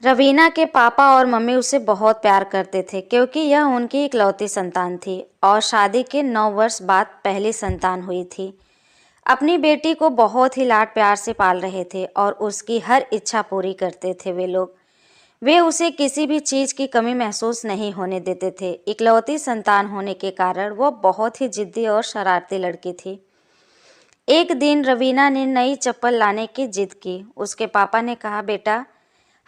रवीना के पापा और मम्मी उसे बहुत प्यार करते थे क्योंकि यह उनकी इकलौती संतान थी और शादी के 9 वर्ष बाद पहली संतान हुई थी। अपनी बेटी को बहुत ही लाड प्यार से पाल रहे थे और उसकी हर इच्छा पूरी करते थे वे लोग। वे उसे किसी भी चीज़ की कमी महसूस नहीं होने देते थे। इकलौती संतान होने के कारण वह बहुत ही जिद्दी और शरारती लड़की थी। एक दिन रवीना ने नई चप्पल लाने की जिद की। उसके पापा ने कहा, बेटा,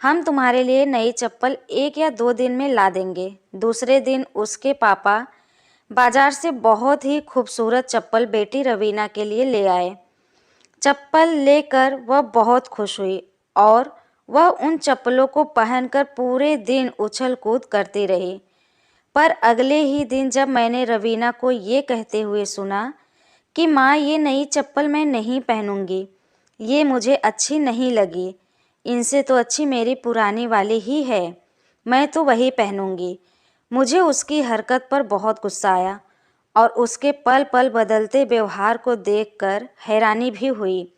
हम तुम्हारे लिए नई चप्पल 1 या 2 दिन में ला देंगे। दूसरे दिन उसके पापा बाजार से बहुत ही खूबसूरत चप्पल बेटी रवीना के लिए ले आए। चप्पल लेकर वह बहुत खुश हुई और वह उन चप्पलों को पहनकर पूरे दिन उछल कूद करती रही। पर अगले ही दिन जब मैंने रवीना को ये कहते हुए सुना कि माँ, ये नई चप्पल मैं नहीं पहनूंगी, ये मुझे अच्छी नहीं लगी, इनसे तो अच्छी मेरी पुरानी वाली ही है, मैं तो वही पहनूंगी। मुझे उसकी हरकत पर बहुत गुस्सा आया और उसके पल पल बदलते व्यवहार को देखकर हैरानी भी हुई।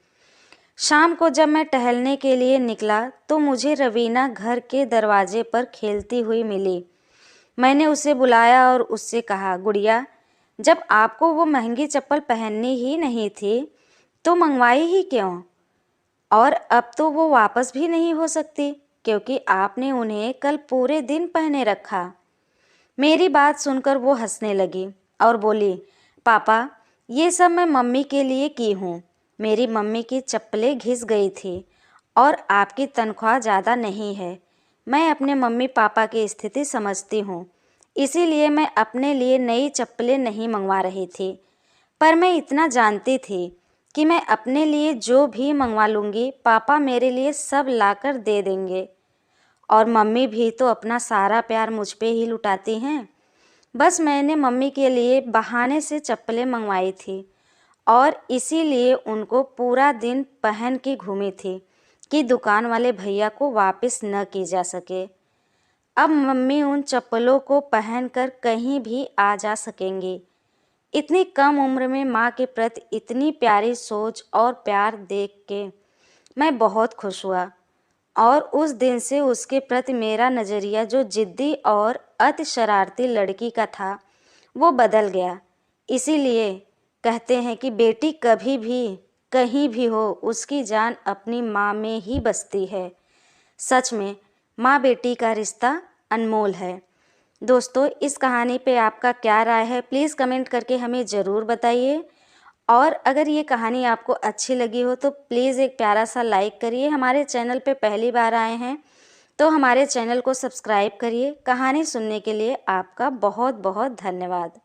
शाम को जब मैं टहलने के लिए निकला तो मुझे रवीना घर के दरवाजे पर खेलती हुई मिली। मैंने उसे बुलाया और उससे कहा, गुड़िया, जब आपको वो महंगी चप्पल पहननी ही नहीं थी तो मंगवाई ही क्यों? और अब तो वो वापस भी नहीं हो सकती क्योंकि आपने उन्हें कल पूरे दिन पहने रखा। मेरी बात सुनकर वो हंसने लगी और बोली, पापा, ये सब मैं मम्मी के लिए की हूँ। मेरी मम्मी की चप्पलें घिस गई थी और आपकी तनख्वाह ज़्यादा नहीं है। मैं अपने मम्मी पापा की स्थिति समझती हूँ, इसीलिए मैं अपने लिए नई चप्पलें नहीं मंगवा रही थी। पर मैं इतना जानती थी कि मैं अपने लिए जो भी मंगवा लूँगी पापा मेरे लिए सब लाकर दे देंगे और मम्मी भी तो अपना सारा प्यार मुझ पे ही लुटाती हैं। बस मैंने मम्मी के लिए बहाने से चप्पलें मंगवाई थी और इसीलिए उनको पूरा दिन पहन के घूमी थी कि दुकान वाले भैया को वापस न की जा सके। अब मम्मी उन चप्पलों को पहनकर कहीं भी आ जा सकेंगी। इतनी कम उम्र में माँ के प्रति इतनी प्यारी सोच और प्यार देख के मैं बहुत खुश हुआ और उस दिन से उसके प्रति मेरा नज़रिया, जो जिद्दी और अति शरारती लड़की का था, वो बदल गया। इसीलिए कहते हैं कि बेटी कभी भी कहीं भी हो, उसकी जान अपनी माँ में ही बसती है। सच में माँ बेटी का रिश्ता अनमोल है। दोस्तों, इस कहानी पे आपका क्या राय है, प्लीज़ कमेंट करके हमें ज़रूर बताइए। और अगर ये कहानी आपको अच्छी लगी हो तो प्लीज़ एक प्यारा सा लाइक करिए। हमारे चैनल पे पहली बार आए हैं तो हमारे चैनल को सब्सक्राइब करिए। कहानी सुनने के लिए आपका बहुत बहुत धन्यवाद।